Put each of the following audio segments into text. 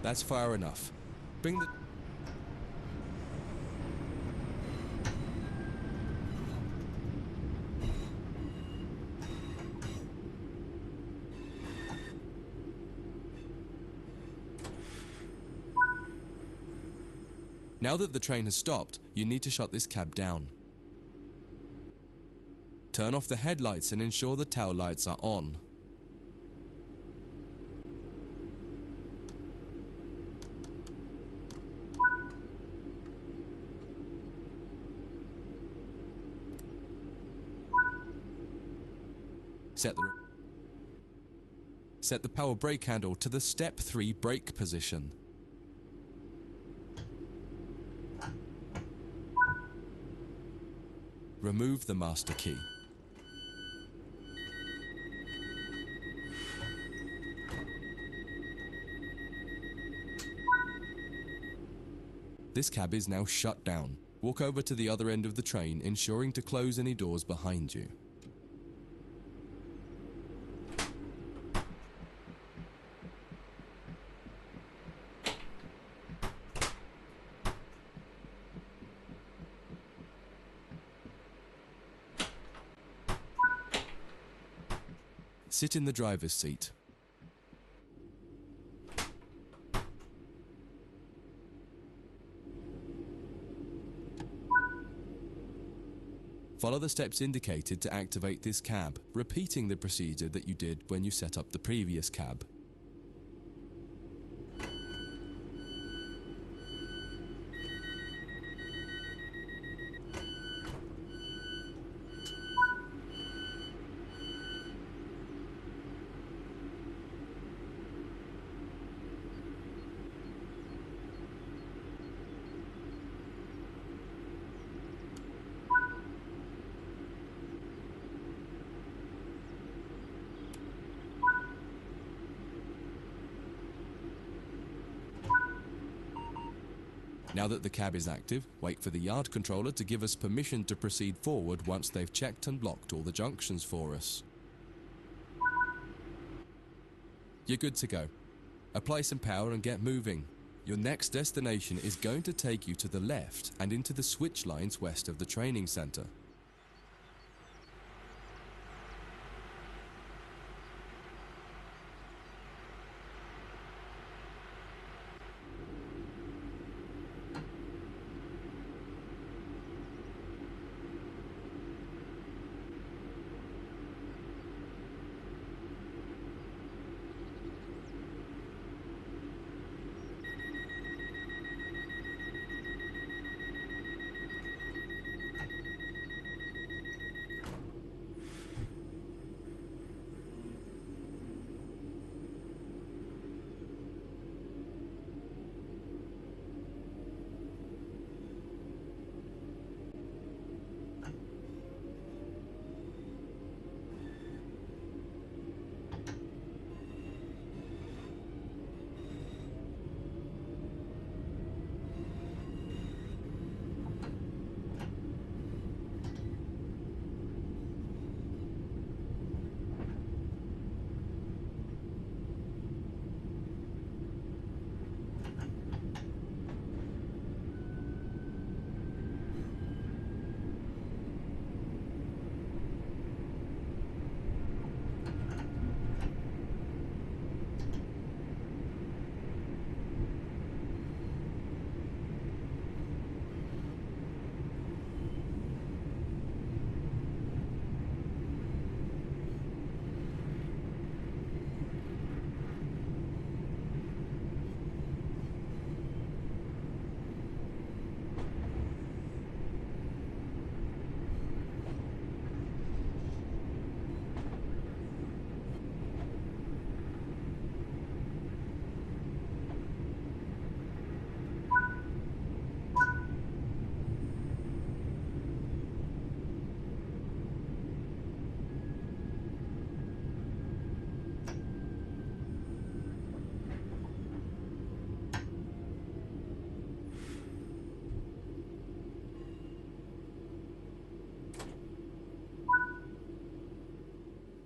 That's far enough. Bring the... Now that the train has stopped, you need to shut this cab down. Turn off the headlights and ensure the tail lights are on. Set the power brake handle to the step 3 brake position. Remove the master key. This cab is now shut down. Walk over to the other end of the train, ensuring to close any doors behind you. Sit in the driver's seat. Follow the steps indicated to activate this cab, repeating the procedure that you did when you set up the previous cab. Now that the cab is active, wait for the yard controller to give us permission to proceed forward once they've checked and blocked all the junctions for us. You're good to go. Apply some power and get moving. Your next destination is going to take you to the left and into the switch lines west of the training center.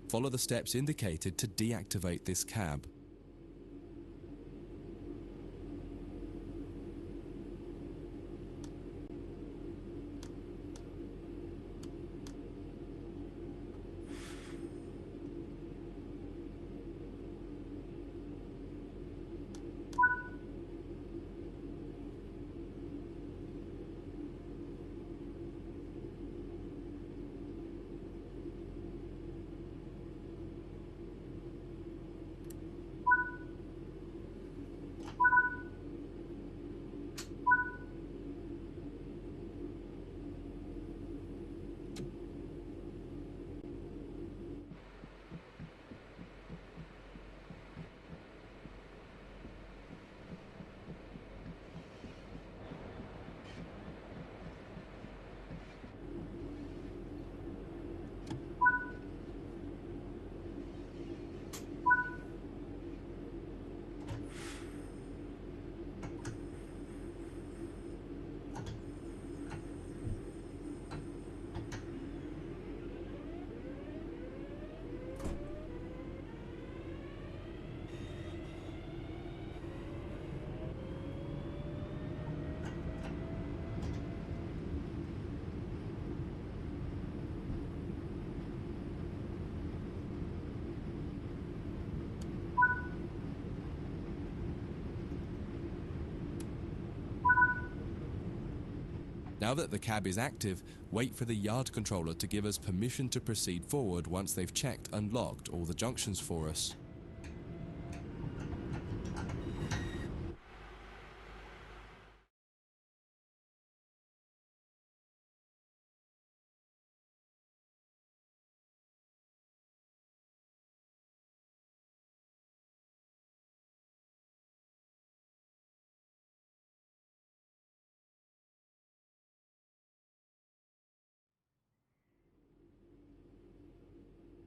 Follow the steps indicated to deactivate this cab. Now that the cab is active, wait for the yard controller to give us permission to proceed forward once they've checked and logged all the junctions for us.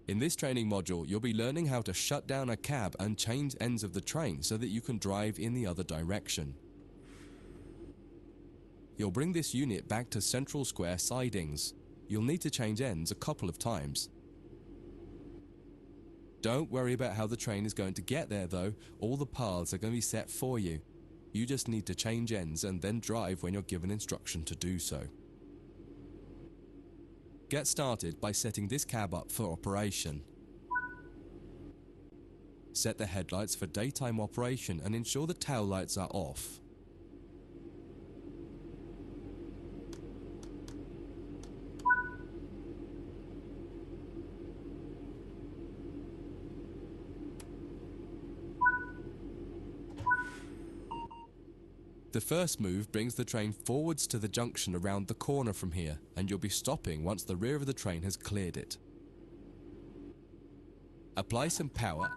In this training module, you'll be learning how to shut down a cab and change ends of the train so that you can drive in the other direction. You'll bring this unit back to central square sidings. You'll need to change ends a couple of times. Don't worry about how the train is going to get there though, all the paths are going to be set for you. You just need to change ends and then drive when you're given instruction to do so. Get started by setting this cab up for operation. Set the headlights for daytime operation and ensure the tail lights are off. The first move brings the train forwards to the junction around the corner from here, and you'll be stopping once the rear of the train has cleared it. Apply some power.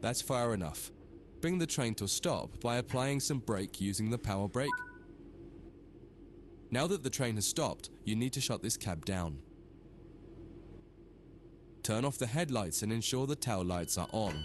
That's far enough. Bring the train to a stop by applying some brake using the power brake. Now that the train has stopped, you need to shut this cab down. Turn off the headlights and ensure the tail lights are on.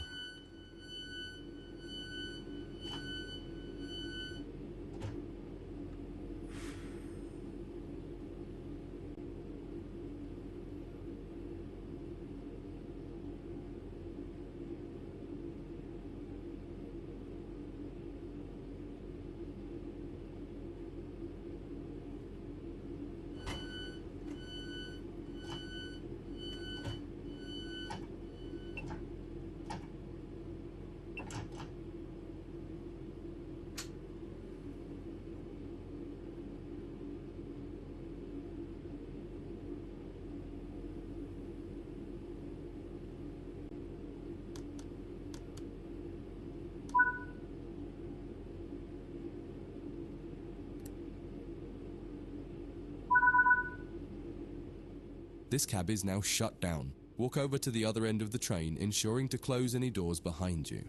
This cab is now shut down. Walk over to the other end of the train, ensuring to close any doors behind you.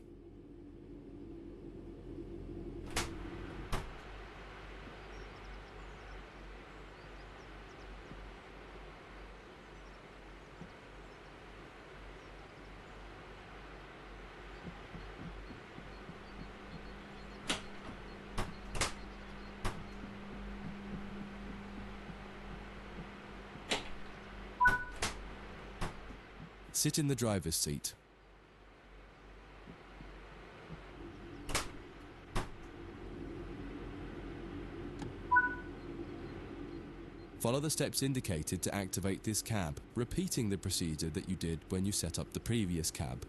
Sit in the driver's seat. Follow the steps indicated to activate this cab, repeating the procedure that you did when you set up the previous cab.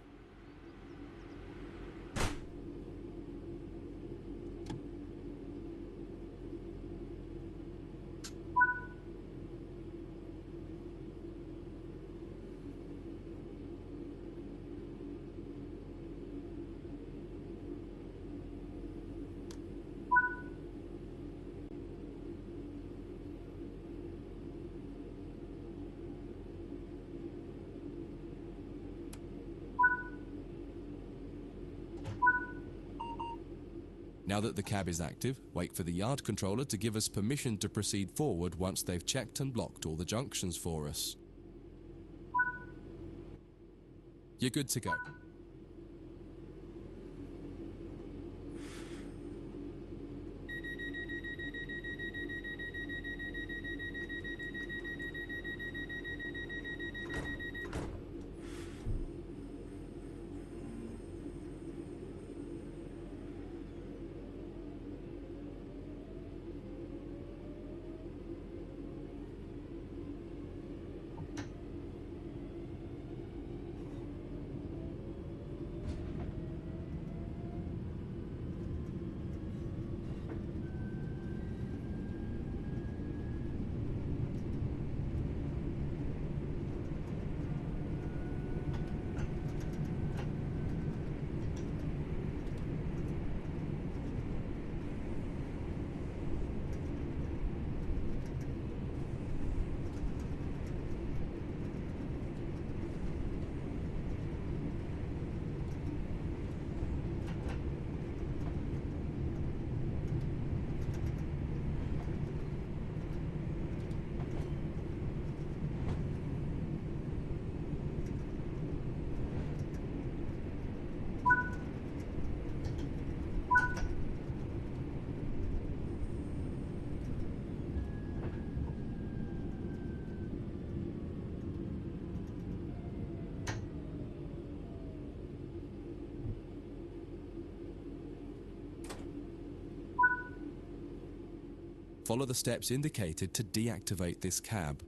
Now that the cab is active, wait for the yard controller to give us permission to proceed forward once they've checked and blocked all the junctions for us. You're good to go. Follow the steps indicated to deactivate this cab.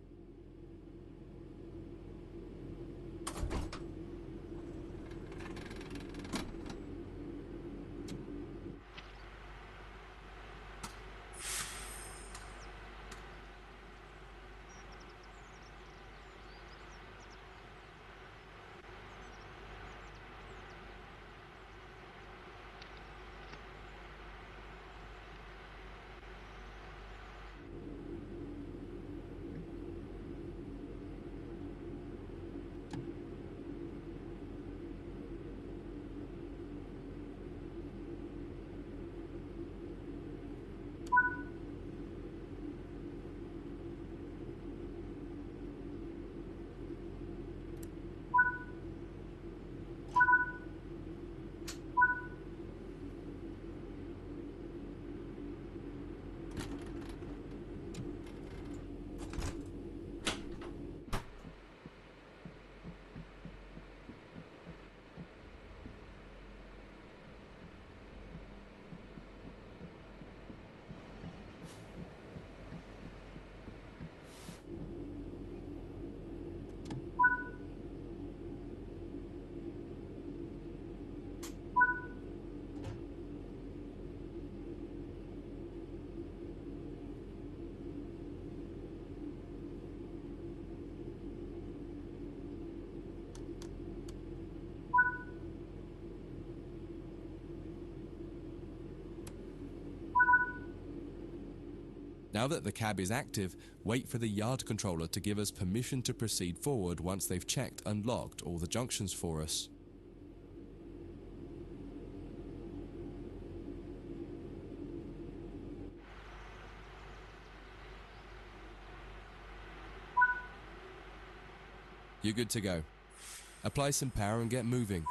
Now that the cab is active, wait for the yard controller to give us permission to proceed forward once they've checked and locked all the junctions for us. You're good to go. Apply some power and get moving.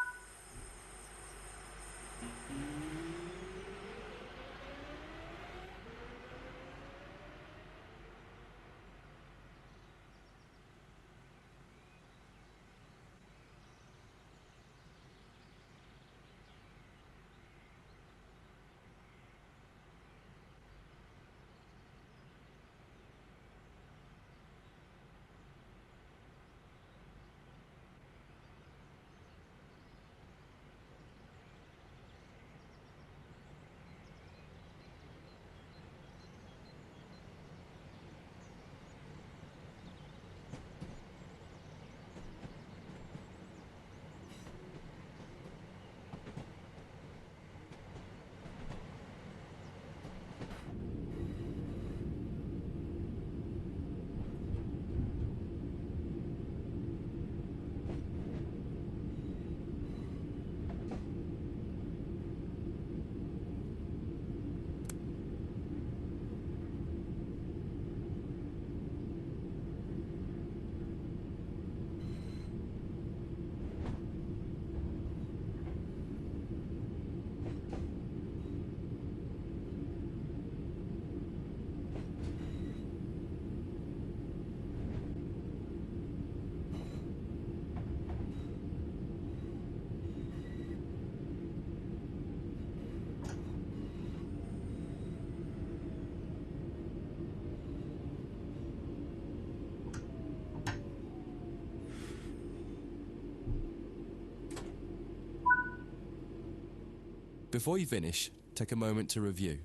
Before you finish, take a moment to review.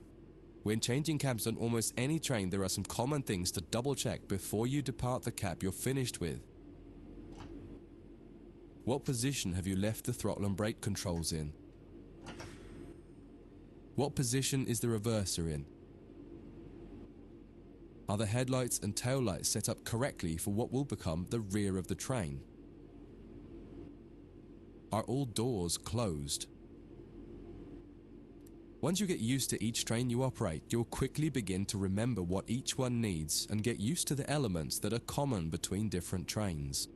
When changing cabs on almost any train, there are some common things to double check before you depart the cab you're finished with. What position have you left the throttle and brake controls in? What position is the reverser in? Are the headlights and taillights set up correctly for what will become the rear of the train? Are all doors closed? Once you get used to each train you operate, you'll quickly begin to remember what each one needs and get used to the elements that are common between different trains.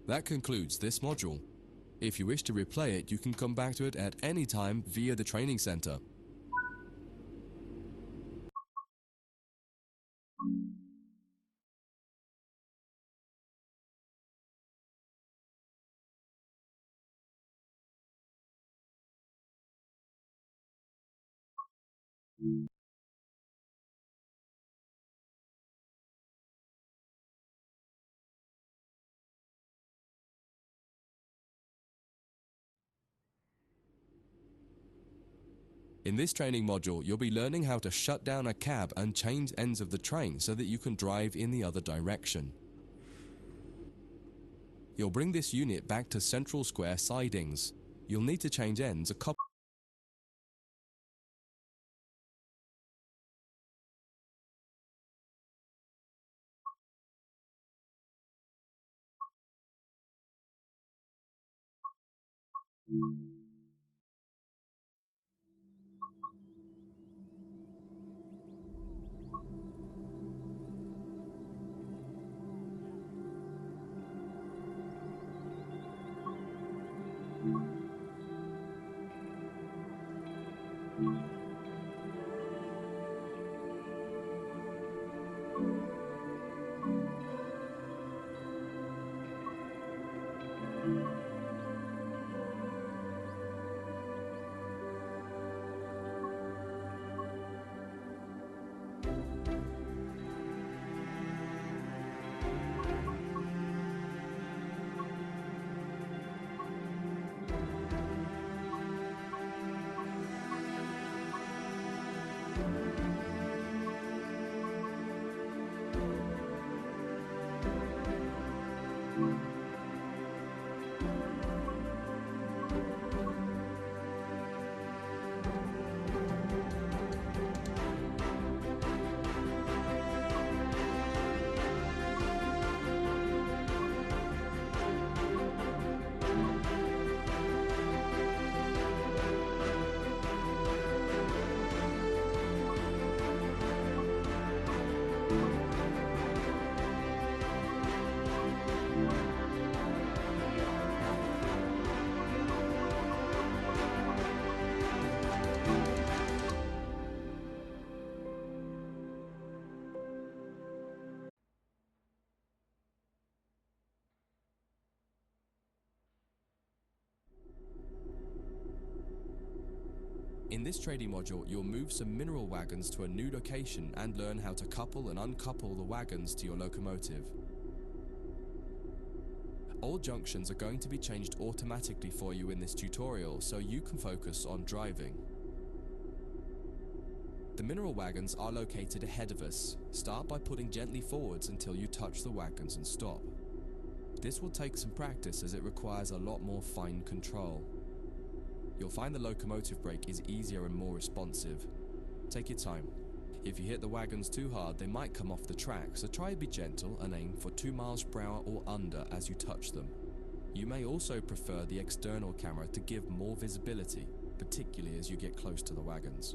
That concludes this module. If you wish to replay it, you can come back to it at any time via the training center. In this training module, you'll be learning how to shut down a cab and change ends of the train so that you can drive in the other direction. You'll bring this unit back to central square sidings. You'll need to change ends a couple. In this trading module, you'll move some mineral wagons to a new location and learn how to couple and uncouple the wagons to your locomotive. All junctions are going to be changed automatically for you in this tutorial, so you can focus on driving. The mineral wagons are located ahead of us. Start by putting gently forwards until you touch the wagons and stop. This will take some practice as it requires a lot more fine control. You'll find the locomotive brake is easier and more responsive. Take your time. If you hit the wagons too hard, they might come off the track, so try to be gentle and aim for 2 miles per hour or under as you touch them. You may also prefer the external camera to give more visibility, particularly as you get close to the wagons.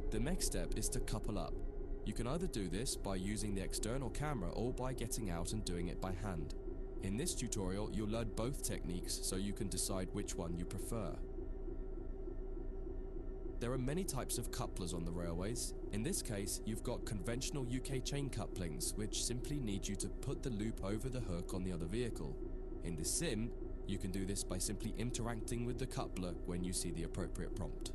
The next step is to couple up. You can either do this by using the external camera or by getting out and doing it by hand. In this tutorial, you'll learn both techniques so you can decide which one you prefer. There are many types of couplers on the railways. In this case, you've got conventional UK chain couplings, which simply need you to put the loop over the hook on the other vehicle. In the sim, you can do this by simply interacting with the coupler when you see the appropriate prompt.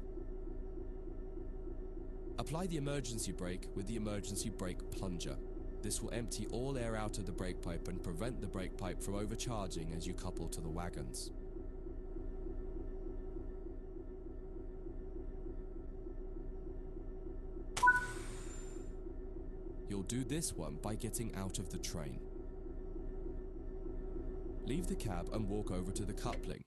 Apply the emergency brake with the emergency brake plunger. This will empty all air out of the brake pipe and prevent the brake pipe from overcharging as you couple to the wagons. You'll do this one by getting out of the train. Leave the cab and walk over to the coupling.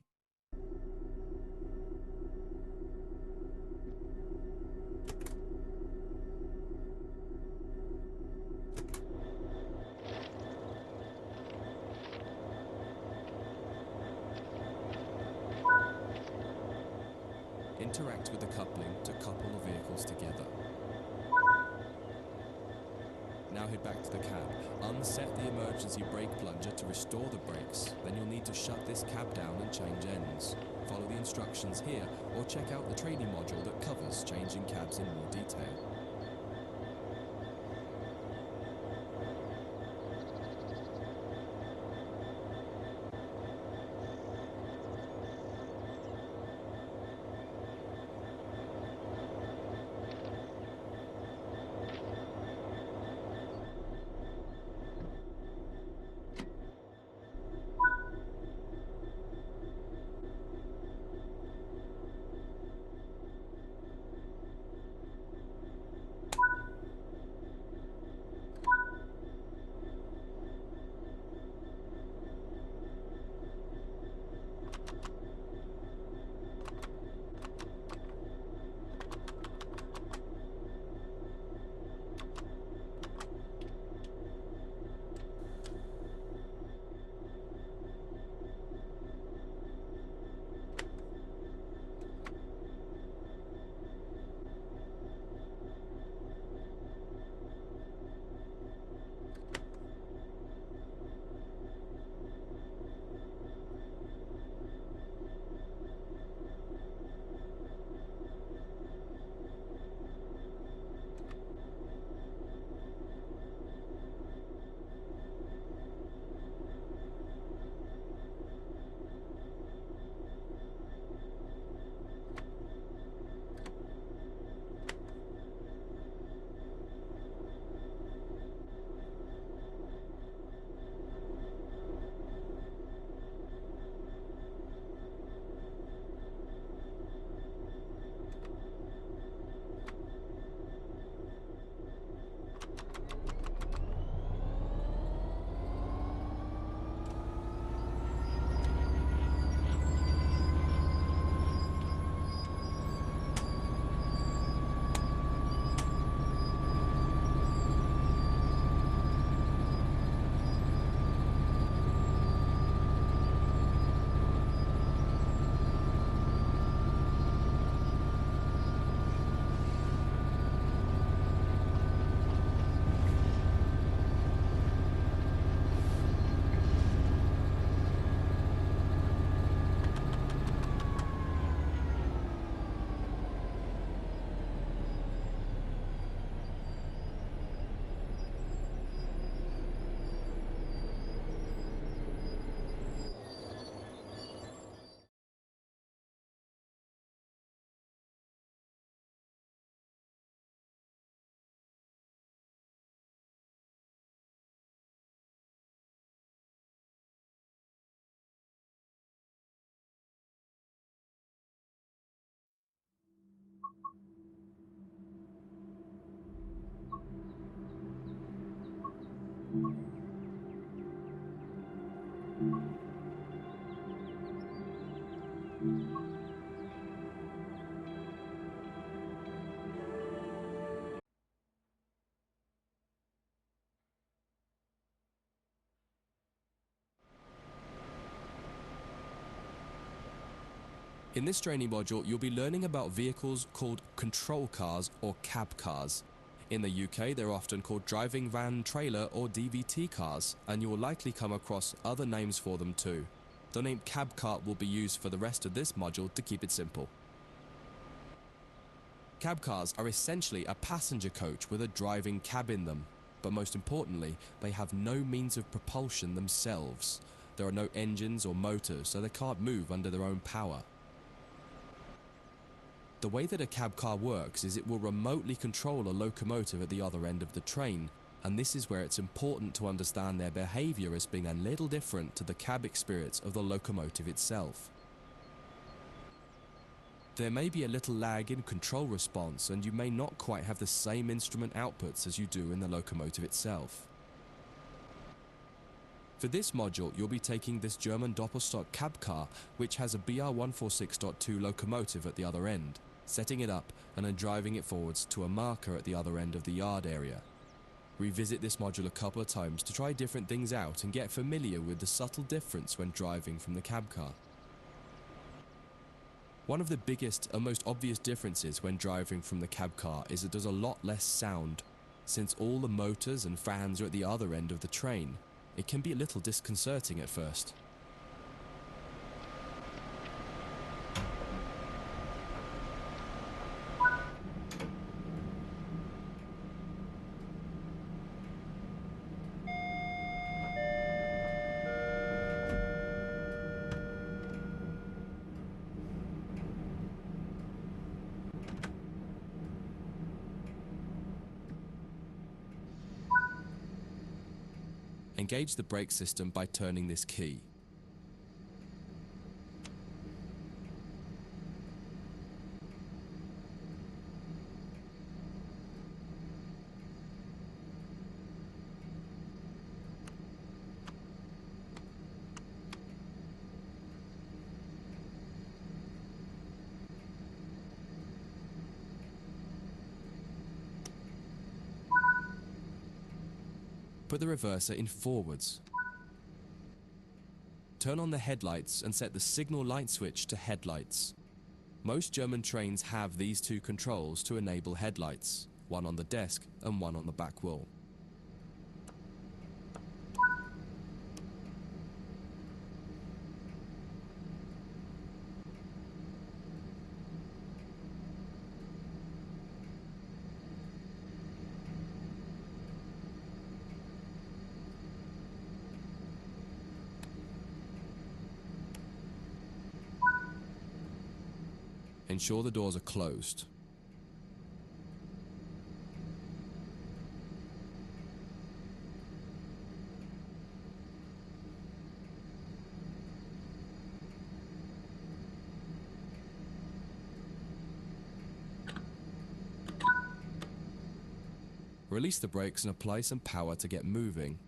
Interact with the coupling to couple the vehicles together. Now head back to the cab. Unset the emergency brake plunger to restore the brakes. Then you'll need to shut this cab down and change ends. Follow the instructions here or check out the training module that covers changing cabs in more detail. In this training module, you'll be learning about vehicles called control cars or cab cars. In the UK, they're often called driving van trailer or DVT cars, and you will likely come across other names for them too. The name cab car will be used for the rest of this module to keep it simple. Cab cars are essentially a passenger coach with a driving cab in them, but most importantly, they have no means of propulsion themselves. There are no engines or motors, so they can't move under their own power. The way that a cab car works is it will remotely control a locomotive at the other end of the train, and this is where it's important to understand their behavior as being a little different to the cab experience of the locomotive itself. There may be a little lag in control response, and you may not quite have the same instrument outputs as you do in the locomotive itself. For this module, you'll be taking this German Doppelstock cab car, which has a BR146.2 locomotive at the other end, setting it up and then driving it forwards to a marker at the other end of the yard area. Revisit this module a couple of times to try different things out and get familiar with the subtle difference when driving from the cab car. One of the biggest and most obvious differences when driving from the cab car is that there's a lot less sound. Since all the motors and fans are at the other end of the train, it can be a little disconcerting at first. Engage the brake system by turning this key. Put the reverser in forwards. Turn on the headlights and set the signal light switch to headlights. Most German trains have these two controls to enable headlights, one on the desk and one on the back wheel. Ensure the doors are closed. Release the brakes and apply some power to get moving.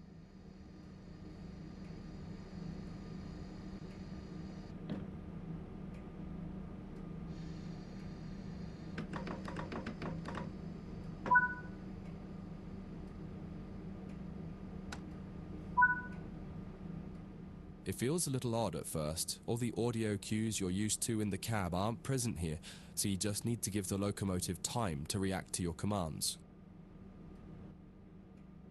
It feels a little odd at first. All the audio cues you're used to in the cab aren't present here, so you just need to give the locomotive time to react to your commands.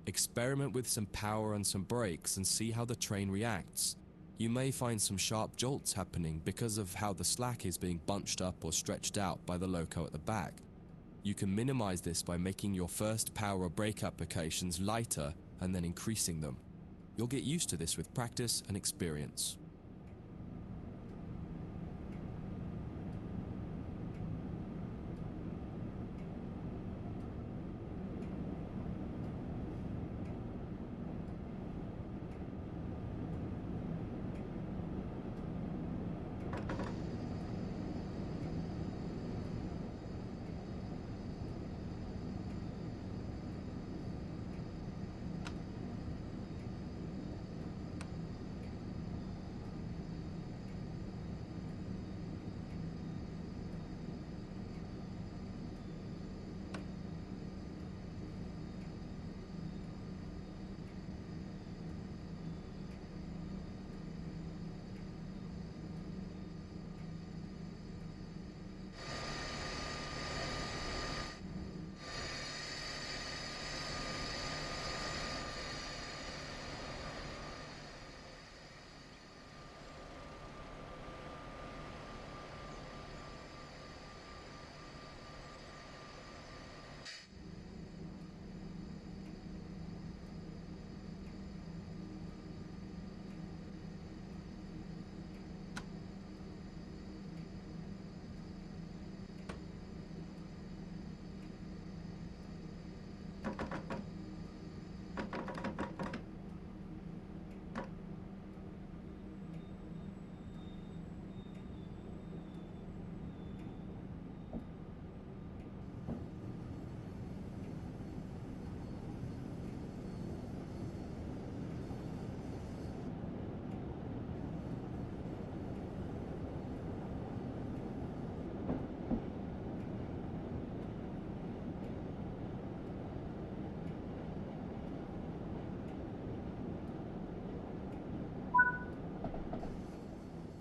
Experiment with some power and some brakes and see how the train reacts. You may find some sharp jolts happening because of how the slack is being bunched up or stretched out by the loco at the back. You can minimize this by making your first power or brake applications lighter and then increasing them. You'll get used to this with practice and experience.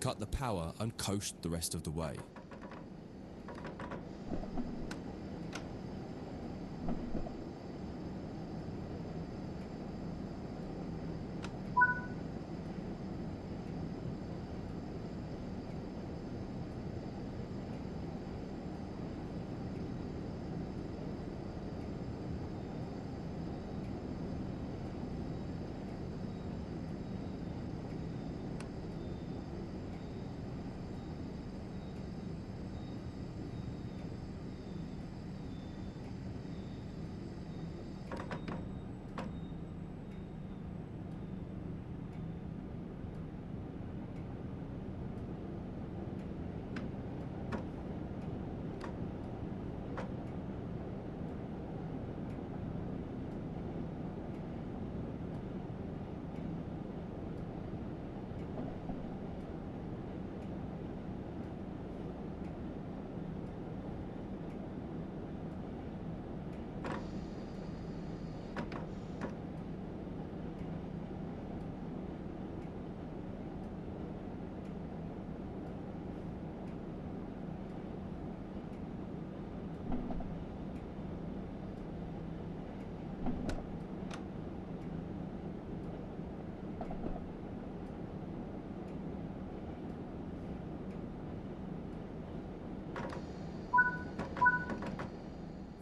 cut the power and coast the rest of the way.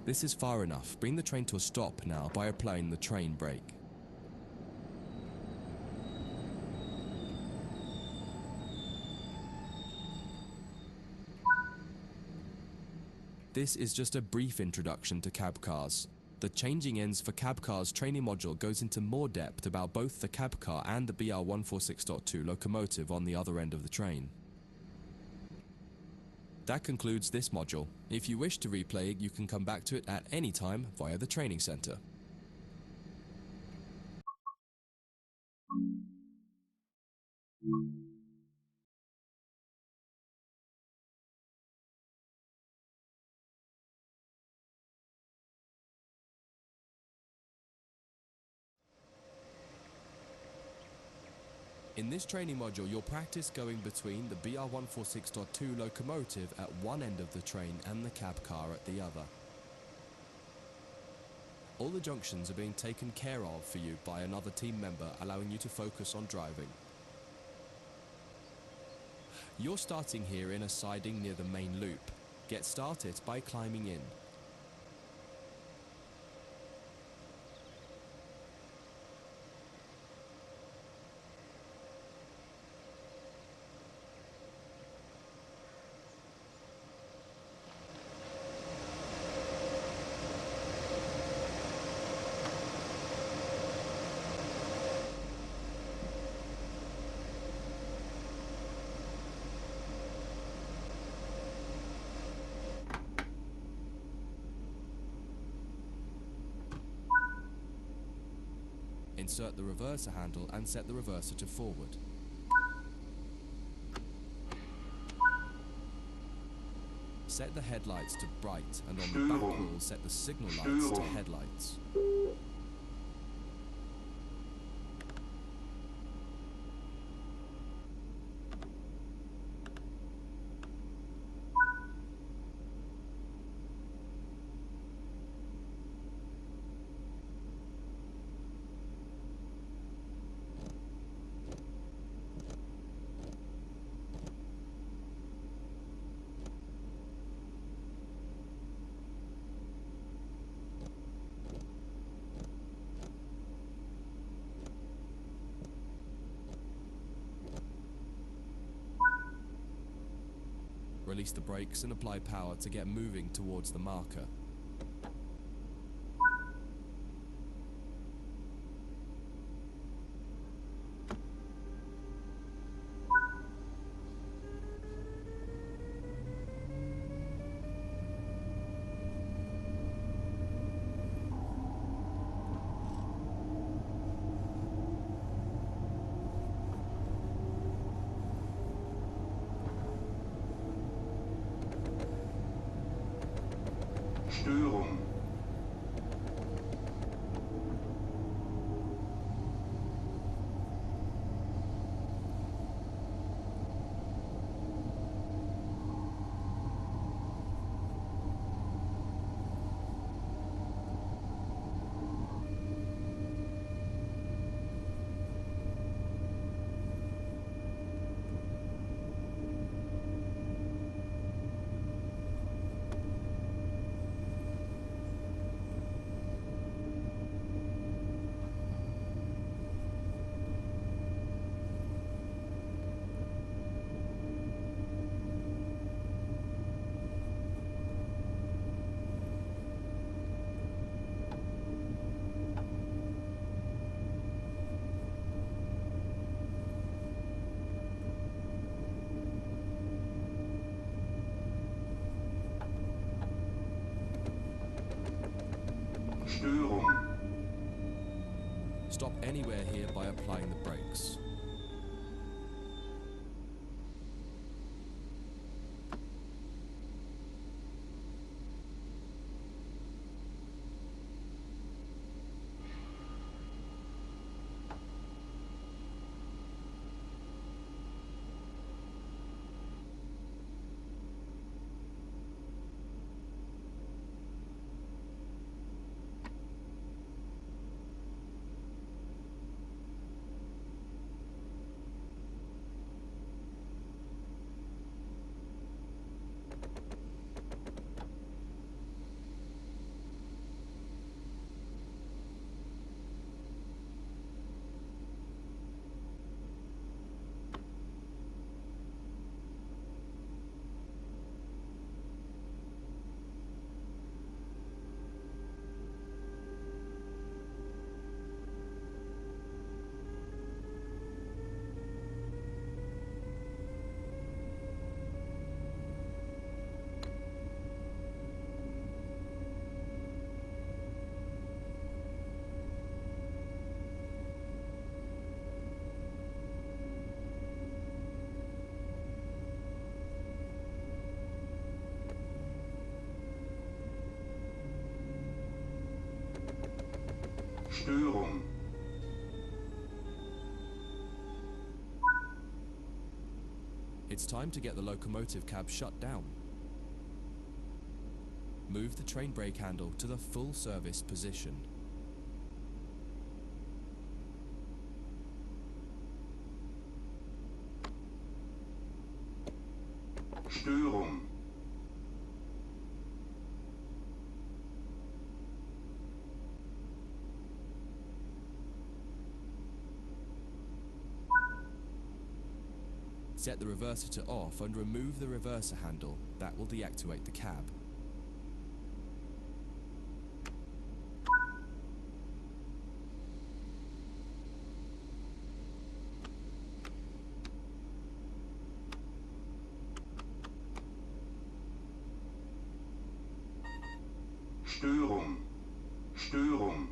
This is far enough. Bring the train to a stop now by applying the train brake. This is just a brief introduction to cab cars. The changing ends for cab cars training module goes into more depth about both the cab car and the BR146.2 locomotive on the other end of the train. That concludes this module. If you wish to replay it, you can come back to it at any time via the training center. In this training module, you'll practice going between the BR146.2 locomotive at one end of the train and the cab car at the other. All the junctions are being taken care of for you by another team member, allowing you to focus on driving. You're starting here in a siding near the main loop. Get started by climbing in. Insert the reverser handle and set the reverser to forward. Set the headlights to bright, and on the back wheel set the signal lights to headlights. Release the brakes and apply power to get moving towards the marker. Störung. Störung. Stop anywhere here by applying the brakes. Störung. It's time to get the locomotive cab shut down. Move the train brake handle to the full service position. Störung. Set the reverser to off and remove the reverser handle. That will deactivate the cab. Störung. Störung.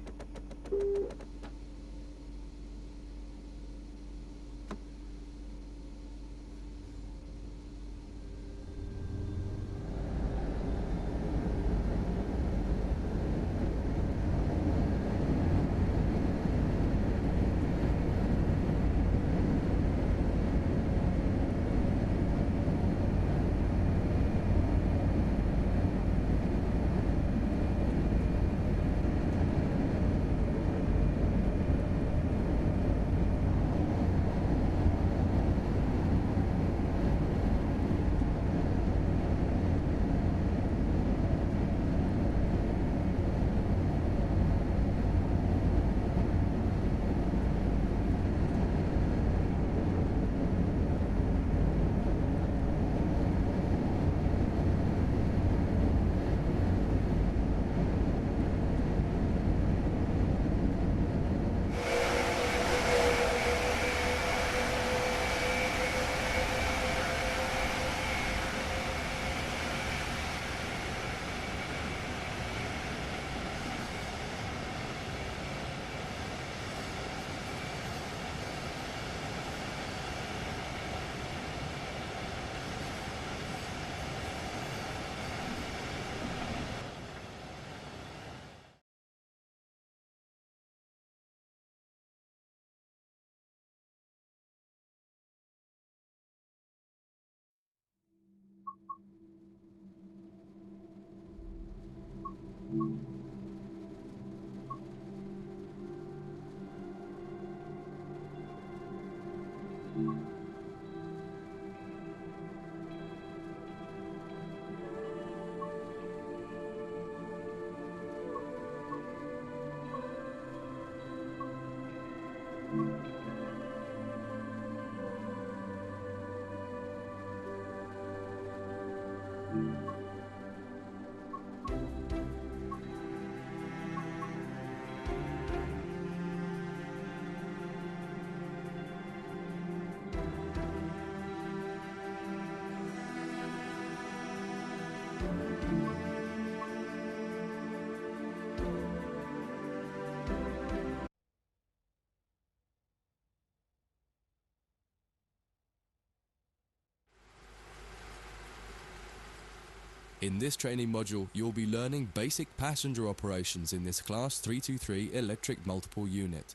In this training module, you'll be learning basic passenger operations in this Class 323 electric multiple unit.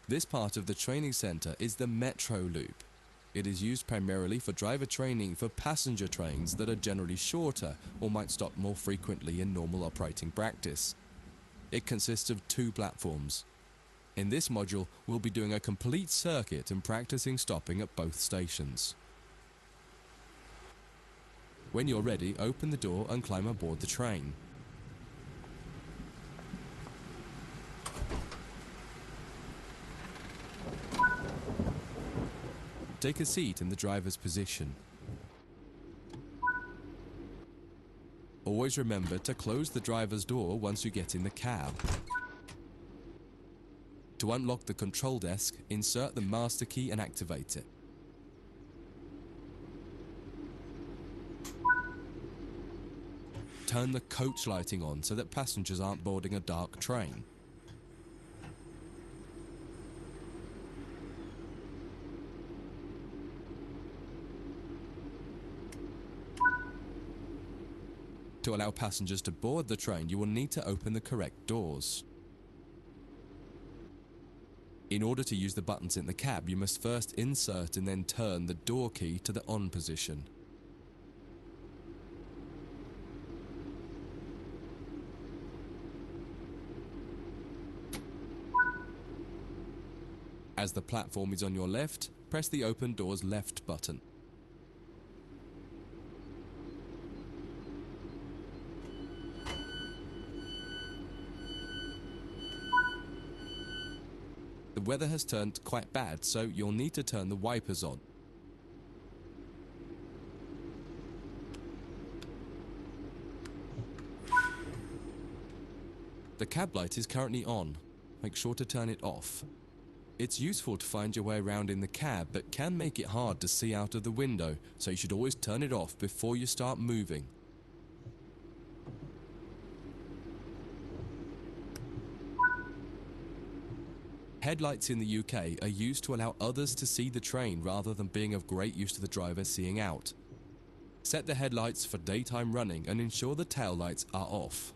This part of the training center is the metro loop. It is used primarily for driver training for passenger trains that are generally shorter or might stop more frequently in normal operating practice. It consists of 2 platforms. In this module, we'll be doing a complete circuit and practicing stopping at both stations. When you're ready, open the door and climb aboard the train. Take a seat in the driver's position. Always remember to close the driver's door once you get in the cab. To unlock the control desk, insert the master key and activate it. Turn the coach lighting on so that passengers aren't boarding a dark train. To allow passengers to board the train, you will need to open the correct doors. In order to use the buttons in the cab, you must first insert and then turn the door key to the on position. As the platform is on your left, press the open doors left button. The weather has turned quite bad, so you'll need to turn the wipers on. The cab light is currently on. Make sure to turn it off. It's useful to find your way around in the cab, but can make it hard to see out of the window, so you should always turn it off before you start moving. Headlights in the UK are used to allow others to see the train rather than being of great use to the driver seeing out. Set the headlights for daytime running and ensure the tail lights are off.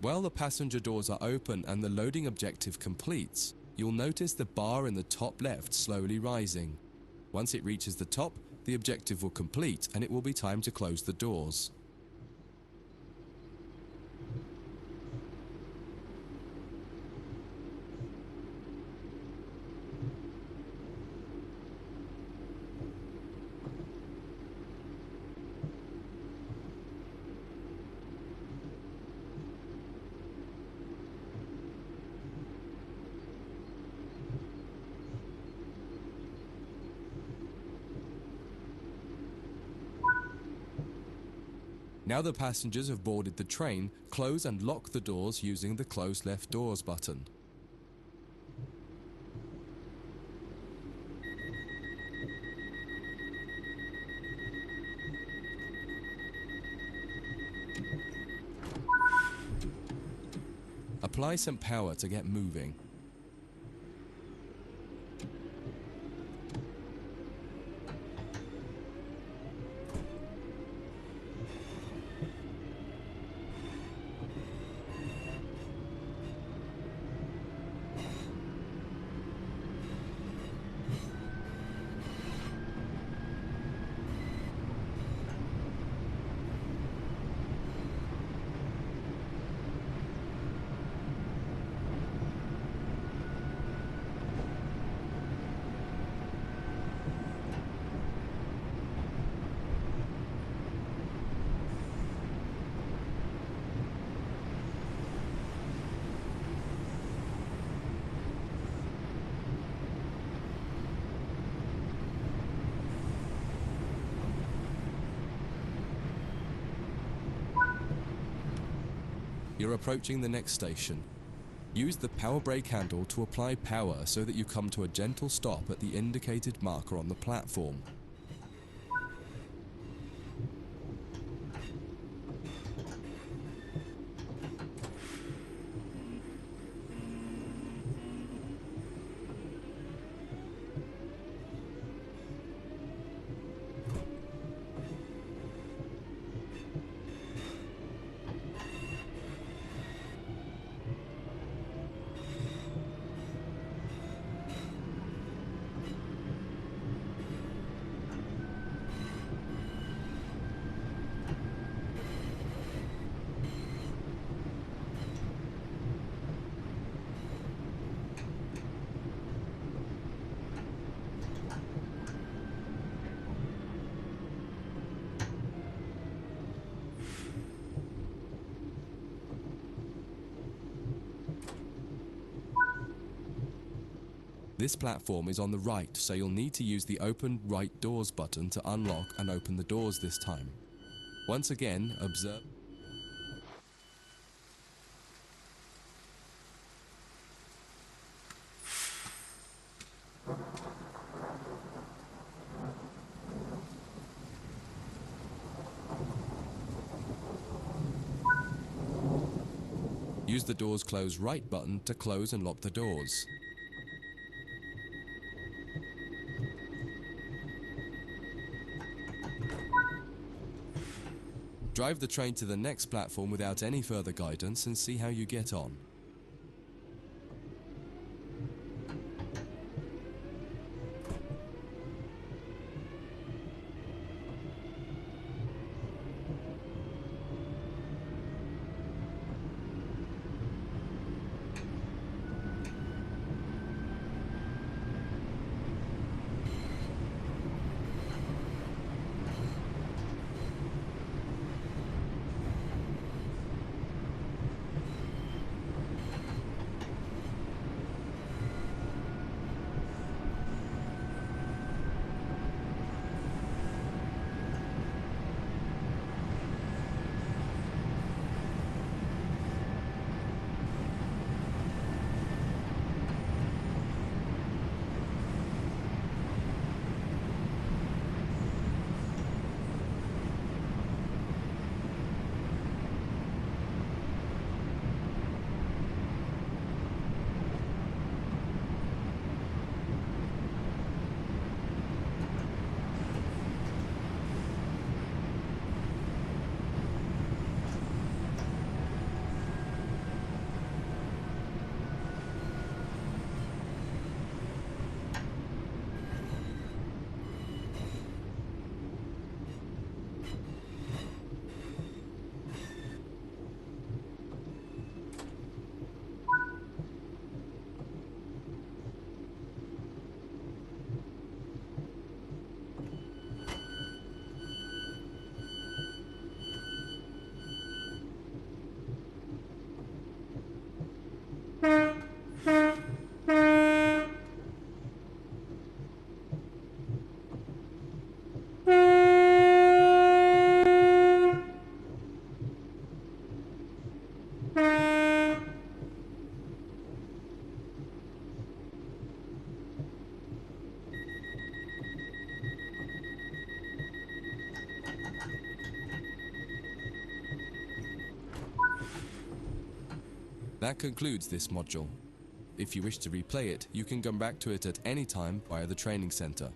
While the passenger doors are open and the loading objective completes, you'll notice the bar in the top left slowly rising. Once it reaches the top, the objective will complete and it will be time to close the doors. Now the passengers have boarded the train, close and lock the doors using the close left doors button. Apply some power to get moving. You're approaching the next station. Use the power brake handle to apply power so that you come to a gentle stop at the indicated marker on the platform. This platform is on the right, so you'll need to use the Open Right Doors button to unlock and open the doors this time. Once again, observe. Use the doors close right button to close and lock the doors. Drive the train to the next platform without any further guidance and see how you get on. That concludes this module. If you wish to replay it, you can come back to it at any time via the training center.